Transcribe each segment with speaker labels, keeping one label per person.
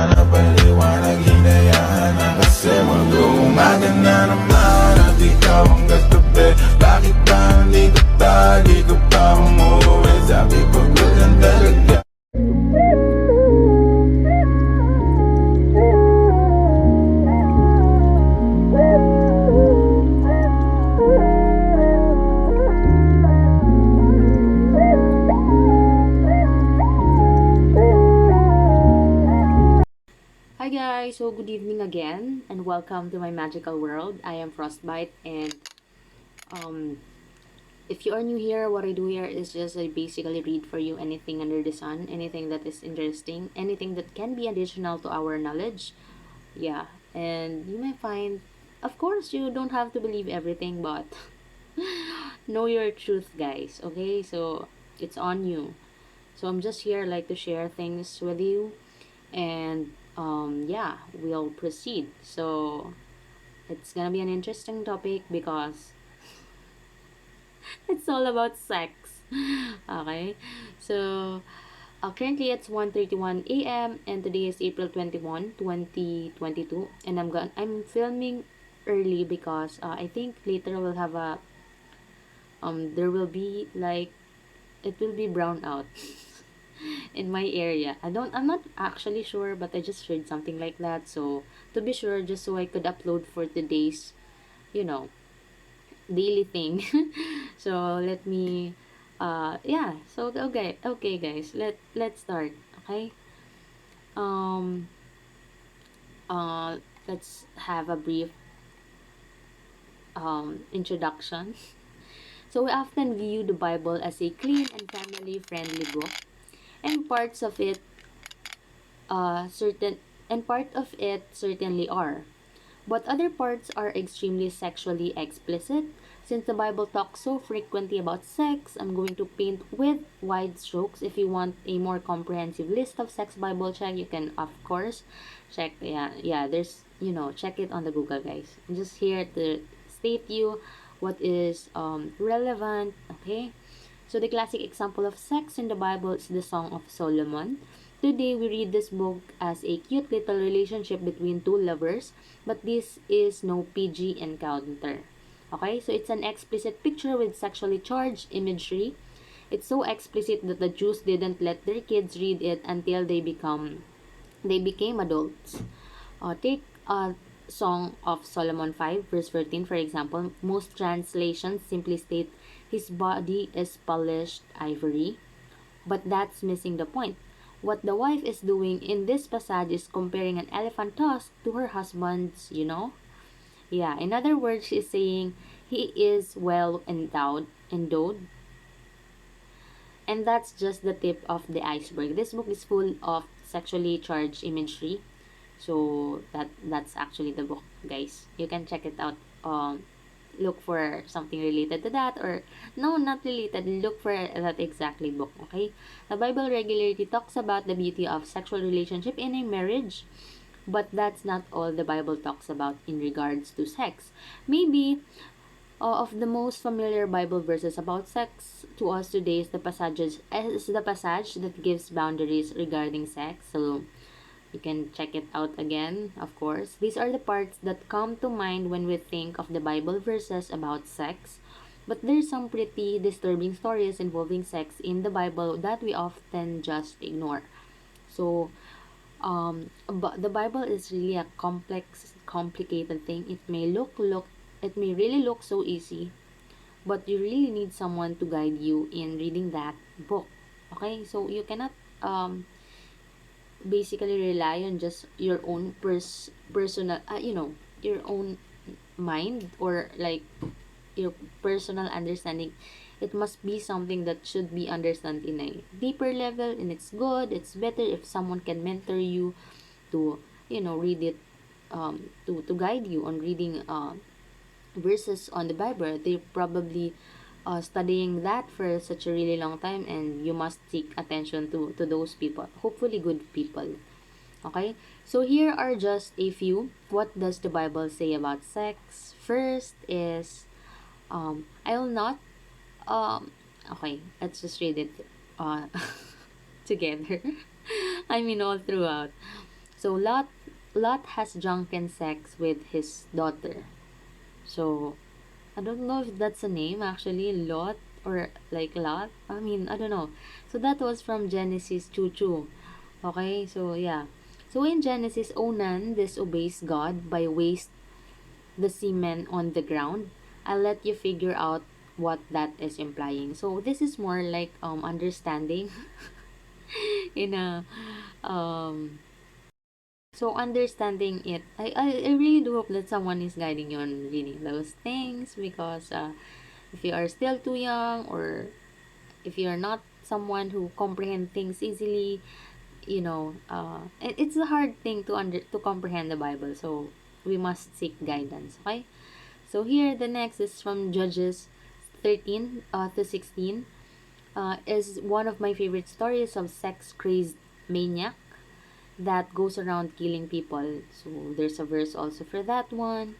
Speaker 1: na paliwanag, hinayaan na kasi mag-uumaga na naman at ikaw ang katabi. Bakit ba nandito pa, di ka pa umuwi? Sabi ko ganun talaga.
Speaker 2: Hi guys, so good evening again and welcome to my magical world. I am Frostbite and um if you are new here, what I do here is just I basically read for you anything under the sun, anything that is interesting, anything that can be additional to our knowledge. Yeah, and you may find, of course, you don't have to believe everything, but know your truth, guys. Okay, so it's on you. So I'm just here like to share things with you and yeah, we'll proceed. So it's gonna be an interesting topic because it's all about sex. Okay, so currently it's 1:31 a.m. and today is April 21, 2022, and I'm filming early because I think later we'll have a there will be like it will be brown out in my area. I'm not actually sure, but I just heard something like that. So to be sure, just so I could upload for today's, you know, daily thing. So let me yeah, so okay guys, let's start. Okay. Um uh let's have a brief introduction. So we often view the Bible as a clean and family friendly book, and parts of it certain and part of it certainly are. But other parts are extremely sexually explicit. Since the Bible talks so frequently about sex, I'm going to paint with wide strokes. If you want a more comprehensive list of sex Bible check, you can of course check there's check it on the Google, guys. I'm just here to state you what is relevant, okay? So the classic example of sex in the Bible is the Song of Solomon. Today we read this book as a cute little relationship between two lovers, but this is no PG encounter. Okay, so it's an explicit picture with sexually charged imagery. It's so explicit that the Jews didn't let their kids read it until they became adults. Take Song of Solomon 5 verse 13 for example. Most translations simply state his body is polished ivory, but that's missing the point. What the wife is doing in this passage is comparing an elephant tusk to her husband's, Yeah, in other words, she's saying he is well endowed, and that's just the tip of the iceberg. This book is full of sexually charged imagery. So that's actually the book, guys. You can check it out. Look for something related to that, or no, not related. Look for that exactly book. Okay. The Bible regularly talks about the beauty of sexual relationship in a marriage, but that's not all the Bible talks about in regards to sex. Maybe of the most familiar Bible verses about sex to us today is the passage that gives boundaries regarding sex. So you can check it out again, of course. These are the parts that come to mind when we think of the Bible verses about sex. But there's some pretty disturbing stories involving sex in the Bible that we often just ignore. So, but the Bible is really a complex, complicated thing. It may really look so easy, but you really need someone to guide you in reading that book. Okay, so you cannot basically rely on just your own personal your own mind, or like your personal understanding. It must be something that should be understood in a deeper level, and it's better if someone can mentor you to read it, to guide you on reading verses on the Bible. They're probably studying that for such a really long time, and you must seek attention to those people, hopefully good people. Okay, so here are just a few. What does the Bible say about sex? First is I will not okay, let's just read it uh together. I mean all throughout. So Lot has drunken sex with his daughter. So I don't know if that's a name actually, Lot or like Lot. I mean, I don't know. So that was from Genesis 2:2. Okay, so yeah. So in Genesis, Onan disobeys God by waste the semen on the ground. I'll let you figure out what that is implying. So this is more like understanding in a um so understanding it. I really do hope that someone is guiding you on reading those things, because if you are still too young, or if you're not someone who comprehend things easily, it's a hard thing to comprehend the Bible. So we must seek guidance. Okay. So here the next is from Judges 13 to 16. Is one of my favorite stories of sex crazed maniac that goes around killing people. So there's a verse also for that one.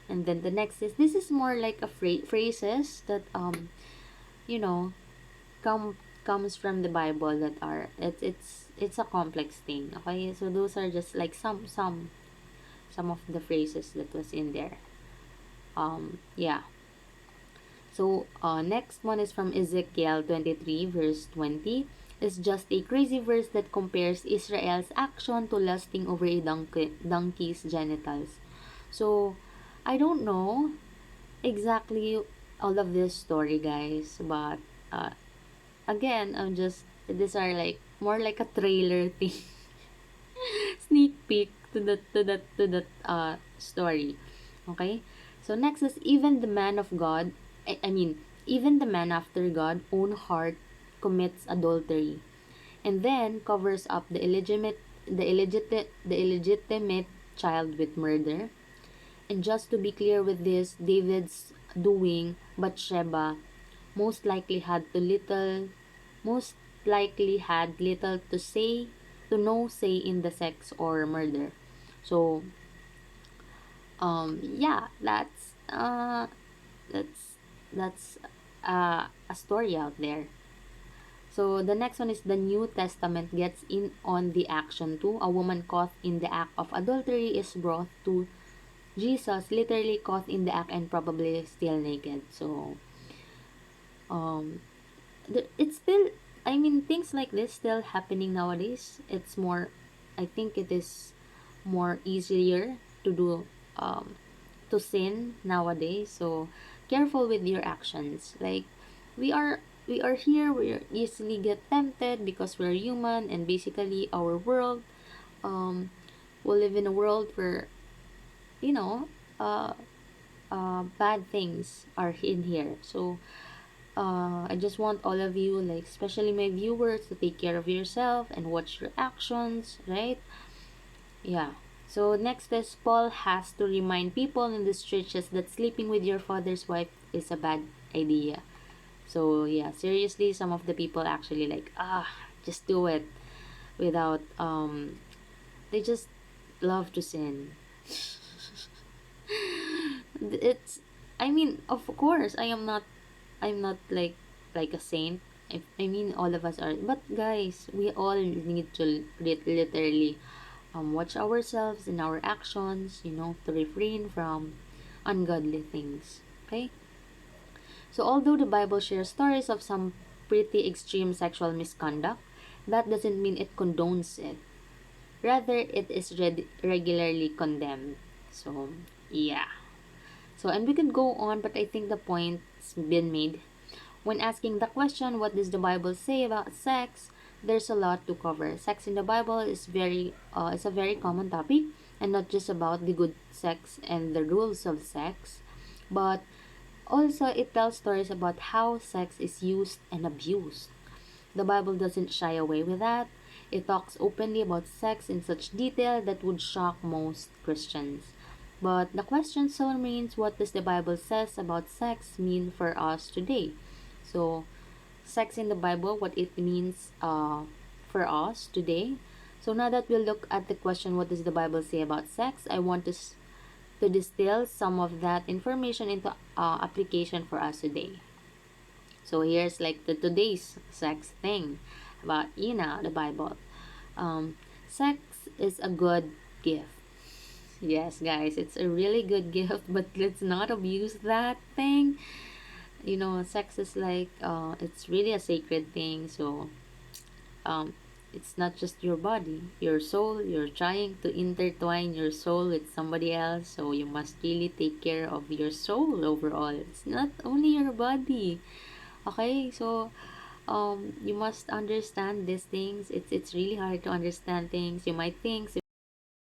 Speaker 2: And then the next is, this is more like a phrases that you know come comes from the Bible, that are it's a complex thing. Okay, so those are just like some of the phrases that was in there. Yeah. So next one is from Ezekiel 23 verse 20. It's just a crazy verse that compares Israel's action to lusting over a donkey's genitals. So I don't know exactly all of this story, guys, but uh, again, I'm just, these are like more like a trailer thing, sneak peek to that story. Okay, so next is, even the man of God, I mean, even the man after God own heart commits adultery, and then covers up the illegitimate child with murder. And just to be clear with this, David's doing Bathsheba most likely had to little most likely had little to no say in the sex or murder. So yeah, that's that's a story out there. So the next one is, the New Testament gets in on the action too. A woman caught in the act of adultery is brought to Jesus, literally caught in the act and probably still naked. So um it's still, I mean, things like this still happening nowadays. It's more, I think it is more easier to do, to sin nowadays. So careful with your actions. Like, we are here, we easily get tempted because we're human, and basically our world, um we live in a world where, you know uh bad things are in here. So I just want all of you, like especially my viewers, to take care of yourself and watch your actions, right? Yeah. So next is, Paul has to remind people in these churches that sleeping with your father's wife is a bad idea. So yeah, seriously, some of the people actually like, just do it without they just love to sin. It's, I mean, of course, I'm not like a saint. I mean, all of us are, but guys, we all need to literally watch ourselves and our actions, to refrain from ungodly things. Okay. So although the Bible shares stories of some pretty extreme sexual misconduct, that doesn't mean it condones it. Rather, it is regularly condemned. So yeah. So, and we could go on, but I think the point's been made. When asking the question, what does the Bible say about sex? There's a lot to cover. Sex in the Bible is a very common topic, and not just about the good sex and the rules of sex, but also it tells stories about how sex is used and abused. The Bible doesn't shy away with that. It talks openly about sex in such detail that would shock most Christians. But the question still remains, what does the Bible says about sex mean for us today? So, sex in the Bible, what it means for us today. So now that we look at the question, what does the Bible say about sex? I want to distill some of that information into application for us today. So here's like the today's sex thing about the Bible. Sex is a good gift. Yes, guys, it's a really good gift, but let's not abuse that thing. Sex is like, it's really a sacred thing. So, um, it's not just your body, your soul. You're trying to intertwine your soul with somebody else, so you must really take care of your soul overall. It's not only your body. Okay, so you must understand these things. It's really hard to understand things. You might think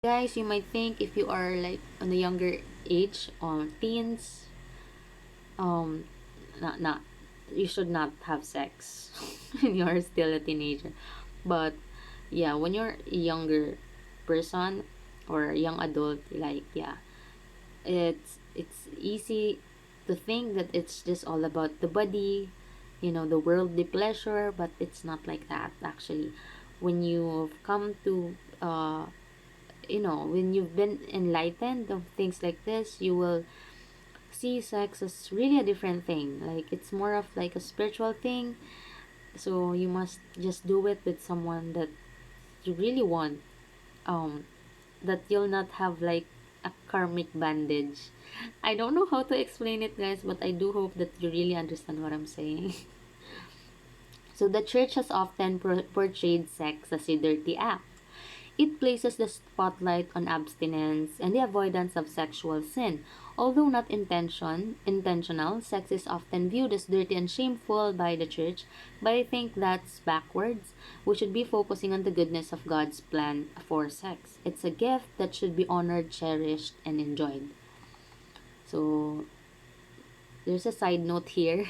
Speaker 2: if you are like on a younger age or teens, um not you should not have sex when you are still a teenager. But yeah, when you're a younger person or a young adult, like, yeah, it's easy to think that it's just all about the body, the worldly pleasure, but it's not like that actually. When you've come to when you've been enlightened of things like this, you will see sex as really a different thing. Like, it's more of like a spiritual thing. So you must just do it with someone that you really want. Um, that you'll not have like a karmic bandage. I don't know how to explain it, guys, but I do hope that you really understand what I'm saying. So the church has often portrayed sex as a dirty act. It places the spotlight on abstinence and the avoidance of sexual sin. Although not intentional, sex is often viewed as dirty and shameful by the church, but I think that's backwards. We should be focusing on the goodness of God's plan for sex. It's a gift that should be honored, cherished, and enjoyed. So, there's a side note here.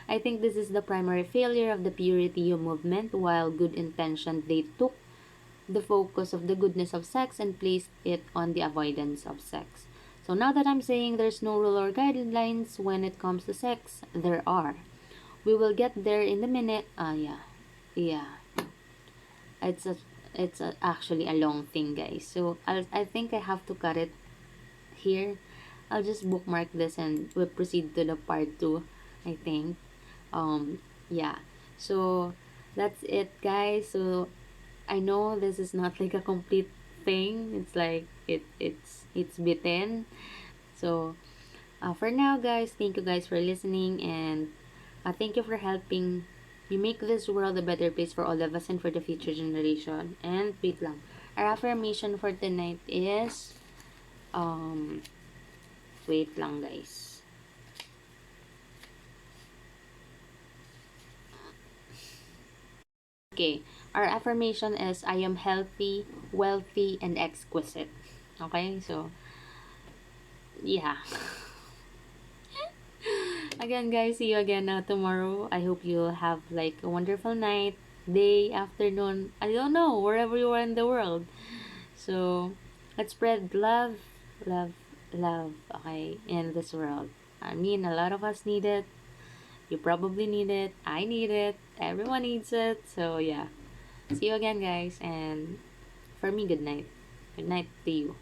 Speaker 2: I think this is the primary failure of the purity movement. While good intention, they took the focus of the goodness of sex and placed it on the avoidance of sex. So now that I'm saying there's no rule or guidelines when it comes to sex, there are. We will get there in a minute. Yeah, yeah. It's actually a long thing, guys. So I think I have to cut it here. I'll just bookmark this and we'll proceed to the part two, I think. Yeah. So that's it, guys. So I know this is not like a complete thing. It's like it's bitten. So for now, guys, thank you guys for listening, and thank you for helping you make this world a better place for all of us and for the future generation. And wait lang. Our affirmation for tonight is wait lang, guys. Okay, our affirmation is I am healthy, wealthy, and exquisite. Okay, so yeah. Again, guys, see you again tomorrow. I hope you'll have like a wonderful night, day, afternoon. I don't know, wherever you are in the world. So let's spread love, love, love, okay, in this world. I mean, a lot of us need it. You probably need it. I need it. Everyone needs it. So yeah. See you again, guys. And for me, good night. Good night to you.